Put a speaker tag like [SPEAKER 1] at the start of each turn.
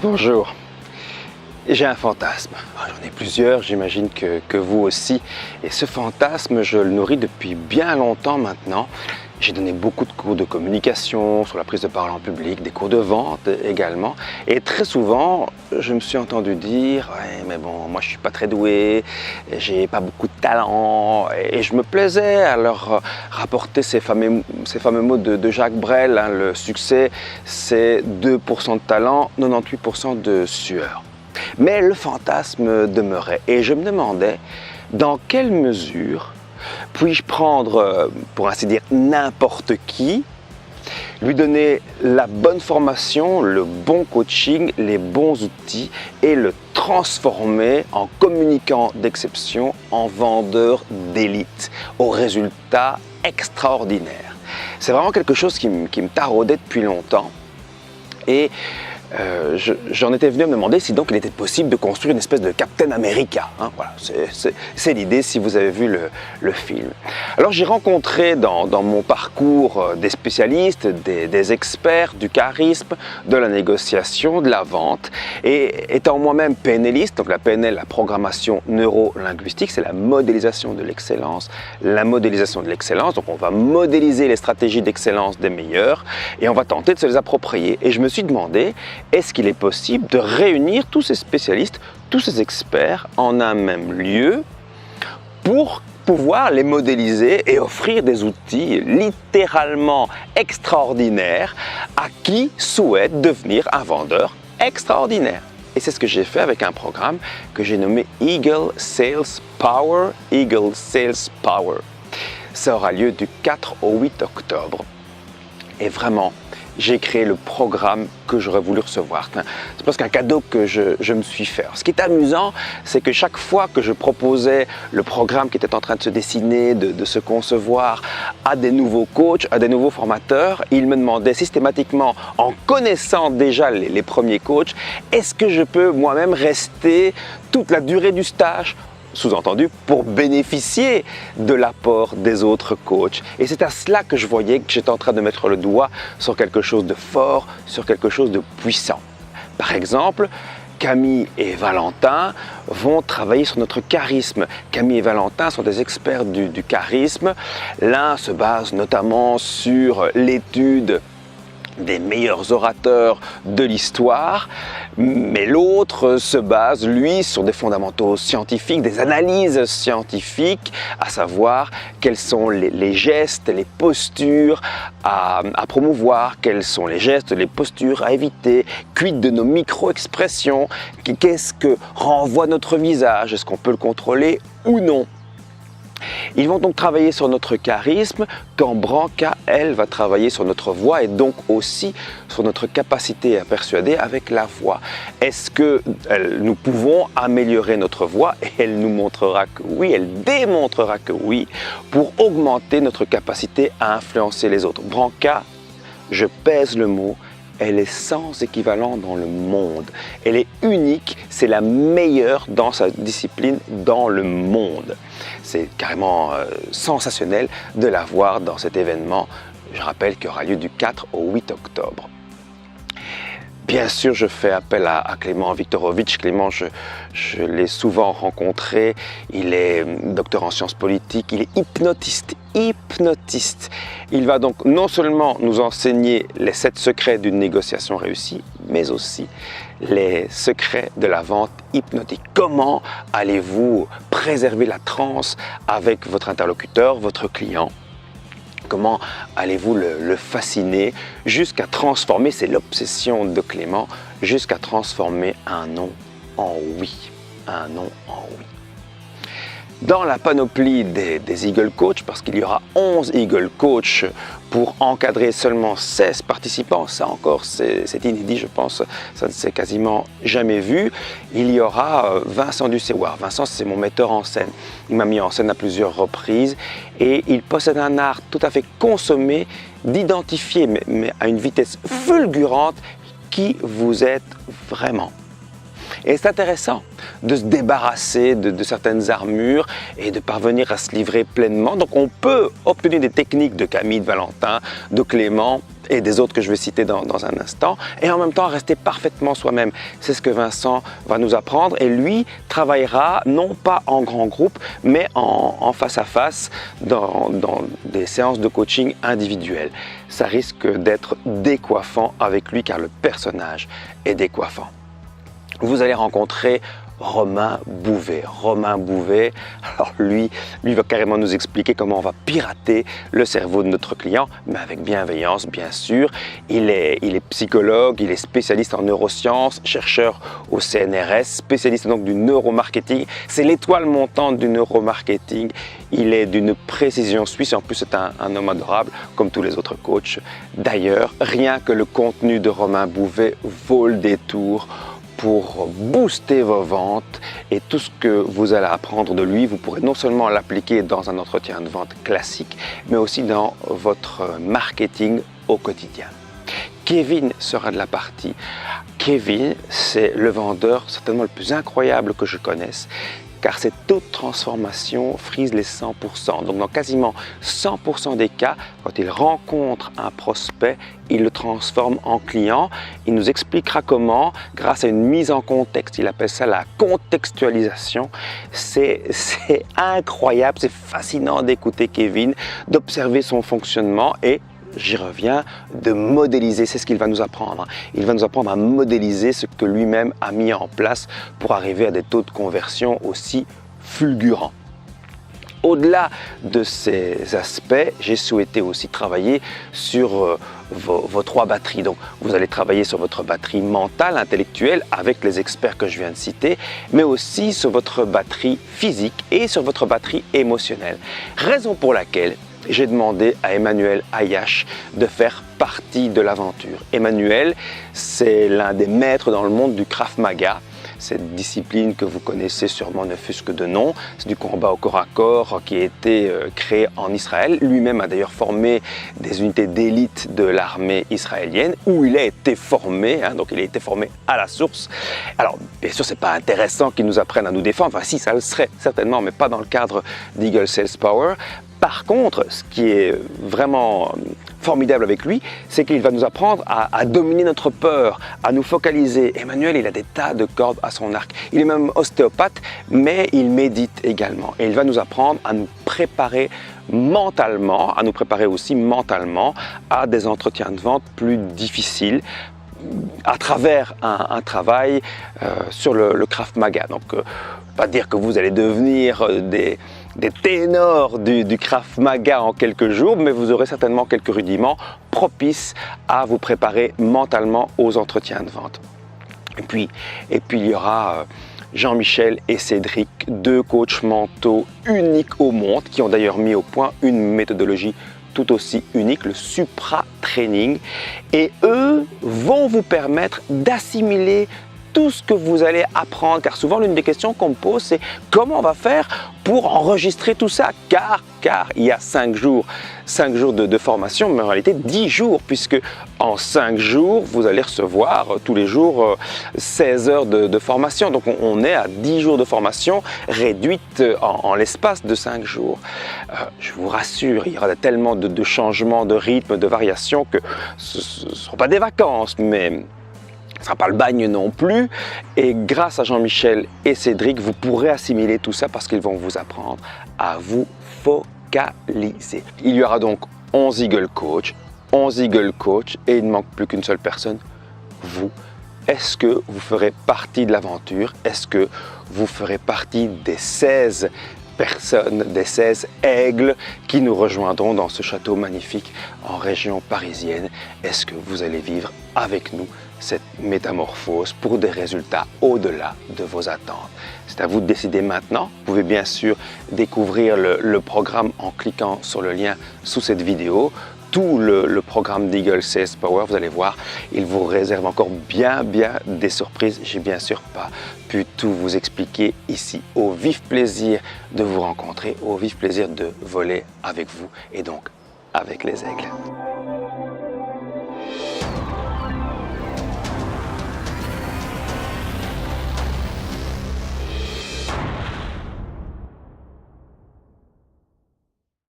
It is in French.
[SPEAKER 1] Bonjour, j'ai un fantasme. J'en ai plusieurs, j'imagine que vous aussi. Et ce fantasme, je le nourris depuis bien longtemps maintenant. J'ai donné beaucoup de cours de communication, sur la prise de parole en public, des cours de vente également. Et très souvent, je me suis entendu dire « Ouais, mais bon, moi je suis pas très doué, j'ai pas beaucoup de talent. » Et je me plaisais à leur rapporter ces fameux mots de Jacques Brel, hein, le succès, c'est 2% de talent, 98% de sueur. Mais le fantasme demeurait et je me demandais dans quelle mesure puis-je prendre, pour ainsi dire, n'importe qui, lui donner la bonne formation, le bon coaching, les bons outils et le transformer en communicant d'exception, en vendeur d'élite, aux résultats extraordinaires. C'est vraiment quelque chose qui me taraudait depuis longtemps et j'en étais venu à me demander si donc il était possible de construire une espèce de Captain America. Hein, voilà, c'est l'idée si vous avez vu le film. Alors j'ai rencontré dans mon parcours des spécialistes, des experts du charisme, de la négociation, de la vente. Et étant moi-même PNListe, donc la PNL, la programmation neuro-linguistique, c'est la modélisation de l'excellence. La modélisation de l'excellence, donc on va modéliser les stratégies d'excellence des meilleurs et on va tenter de se les approprier. Et je me suis demandé, est-ce qu'il est possible de réunir tous ces spécialistes, tous ces experts en un même lieu pour pouvoir les modéliser et offrir des outils littéralement extraordinaires à qui souhaite devenir un vendeur extraordinaire. Et c'est ce que j'ai fait avec un programme que j'ai nommé Eagle Sales Power. Eagle Sales Power. Ça aura lieu du 4 au 8 octobre. Et vraiment, j'ai créé le programme que j'aurais voulu recevoir. C'est presque un cadeau que je me suis fait. Alors, ce qui est amusant, c'est que chaque fois que je proposais le programme qui était en train de se dessiner, de se concevoir à des nouveaux coachs, à des nouveaux formateurs, ils me demandaient systématiquement, en connaissant déjà les premiers coachs, est-ce que je peux moi-même rester toute la durée du stage ? Sous-entendu, pour bénéficier de l'apport des autres coachs. Et c'est à cela que je voyais que j'étais en train de mettre le doigt sur quelque chose de fort, sur quelque chose de puissant. Par exemple, Camille et Valentin vont travailler sur notre charisme. Camille et Valentin sont des experts du charisme. L'un se base notamment sur l'étude des meilleurs orateurs de l'histoire, mais l'autre se base, lui, sur des fondamentaux scientifiques, des analyses scientifiques, à savoir quels sont les gestes, les postures à promouvoir, quels sont les gestes, les postures à éviter, quid de nos micro-expressions, qu'est-ce que renvoie notre visage, est-ce qu'on peut le contrôler ou non. Ils vont donc travailler sur notre charisme quand Branca, elle, va travailler sur notre voix et donc aussi sur notre capacité à persuader avec la voix. Est-ce que nous pouvons améliorer notre voix? Et elle nous montrera que oui, elle démontrera que oui, pour augmenter notre capacité à influencer les autres. Branca, je pèse le mot, elle est sans équivalent dans le monde. Elle est unique, c'est la meilleure dans sa discipline dans le monde. C'est carrément sensationnel de la voir dans cet événement. Je rappelle qu'il aura lieu du 4 au 8 octobre. Bien sûr, je fais appel à Clément Viktorovitch. Clément, je l'ai souvent rencontré. Il est docteur en sciences politiques, il est hypnotiste. Il va donc non seulement nous enseigner les 7 secrets d'une négociation réussie, mais aussi les secrets de la vente hypnotique. Comment allez-vous préserver la transe avec votre interlocuteur, votre client ? Comment allez-vous le fasciner jusqu'à transformer, c'est l'obsession de Clément, jusqu'à transformer un non en oui, un non en oui. Dans la panoplie des Eagle Coach, parce qu'il y aura 11 Eagle Coach pour encadrer seulement 16 participants, ça encore c'est inédit, je pense, ça ne s'est quasiment jamais vu. Il y aura Vincent Ducéoir. Vincent, c'est mon metteur en scène. Il m'a mis en scène à plusieurs reprises et il possède un art tout à fait consommé d'identifier, mais à une vitesse fulgurante, qui vous êtes vraiment. Et c'est intéressant de se débarrasser de certaines armures et de parvenir à se livrer pleinement. Donc on peut obtenir des techniques de Camille, de Valentin, de Clément et des autres que je vais citer dans un instant, et en même temps rester parfaitement soi-même. C'est ce que Vincent va nous apprendre, et lui travaillera non pas en grand groupe, mais en face à face dans des séances de coaching individuelles. Ça risque d'être décoiffant avec lui car le personnage est décoiffant. Vous allez rencontrer Romain Bouvet. Romain Bouvet, alors lui va carrément nous expliquer comment on va pirater le cerveau de notre client, mais avec bienveillance bien sûr. Il est psychologue, il est spécialiste en neurosciences, chercheur au CNRS, spécialiste donc du neuromarketing. C'est l'étoile montante du neuromarketing. Il est d'une précision suisse, en plus c'est un homme adorable comme tous les autres coachs. D'ailleurs, rien que le contenu de Romain Bouvet vaut le détour pour booster vos ventes, et tout ce que vous allez apprendre de lui, vous pourrez non seulement l'appliquer dans un entretien de vente classique, mais aussi dans votre marketing au quotidien. Kevin sera de la partie. Kevin, c'est le vendeur certainement le plus incroyable que je connaisse, car cette taux de transformation frise les 100%. Donc dans quasiment 100% des cas, quand il rencontre un prospect, il le transforme en client. Il nous expliquera comment, grâce à une mise en contexte. Il appelle ça la contextualisation. C'est incroyable, c'est fascinant d'écouter Kevin, d'observer son fonctionnement et j'y reviens, de modéliser, c'est ce qu'il va nous apprendre. Il va nous apprendre à modéliser ce que lui-même a mis en place pour arriver à des taux de conversion aussi fulgurants. Au-delà de ces aspects, j'ai souhaité aussi travailler sur vos 3 batteries. Donc, vous allez travailler sur votre batterie mentale, intellectuelle, avec les experts que je viens de citer, mais aussi sur votre batterie physique et sur votre batterie émotionnelle. Raison pour laquelle j'ai demandé à Emmanuel Ayache de faire partie de l'aventure. Emmanuel, c'est l'un des maîtres dans le monde du Krav Maga. Cette discipline que vous connaissez sûrement ne fût-ce que de nom. C'est du combat au corps à corps qui a été créé en Israël. Lui-même a d'ailleurs formé des unités d'élite de l'armée israélienne où il a été formé, donc il a été formé à la source. Alors bien sûr, c'est pas intéressant qu'il nous apprenne à nous défendre. Enfin si, ça le serait certainement, mais pas dans le cadre d'Eagle Sales Power. Par contre, ce qui est vraiment formidable avec lui, c'est qu'il va nous apprendre à dominer notre peur, à nous focaliser. Emmanuel, il a des tas de cordes à son arc. Il est même ostéopathe, mais il médite également. Et il va nous apprendre à nous préparer mentalement, à nous préparer aussi mentalement à des entretiens de vente plus difficiles, à travers un travail sur le Krav Maga. Donc, pas dire que vous allez devenir des ténors du Krav Maga en quelques jours, mais vous aurez certainement quelques rudiments propices à vous préparer mentalement aux entretiens de vente. Et puis il y aura Jean-Michel et Cédric, 2 coachs mentaux uniques au monde, qui ont d'ailleurs mis au point une méthodologie tout aussi unique, le Supra Training. Et eux vont vous permettre d'assimiler tout ce que vous allez apprendre, car souvent l'une des questions qu'on me pose, c'est comment on va faire pour enregistrer tout ça, car il y a 5 jours de formation, mais en réalité 10 jours, puisque en 5 jours, vous allez recevoir tous les jours 16 heures de formation. Donc on est à 10 jours de formation réduite en l'espace de 5 jours. Je vous rassure, il y aura tellement de changements de rythme, de variations, que ce ne seront pas des vacances, mais ce ne sera pas le bagne non plus. Et grâce à Jean-Michel et Cédric, vous pourrez assimiler tout ça parce qu'ils vont vous apprendre à vous focaliser. Il y aura donc 11 Eagle Coach, et il ne manque plus qu'une seule personne, vous. Est-ce que vous ferez partie de l'aventure? Est-ce que vous ferez partie des 16 personnes, des 16 aigles qui nous rejoindront dans ce château magnifique en région parisienne? Est-ce que vous allez vivre avec nous cette métamorphose pour des résultats au-delà de vos attentes? C'est à vous de décider maintenant. Vous pouvez bien sûr découvrir le programme en cliquant sur le lien sous cette vidéo. Tout le programme d'Eagle Sales Power, vous allez voir, il vous réserve encore bien des surprises. J'ai bien sûr pas pu tout vous expliquer ici. Au vif plaisir de vous rencontrer, au vif plaisir de voler avec vous et donc avec les aigles.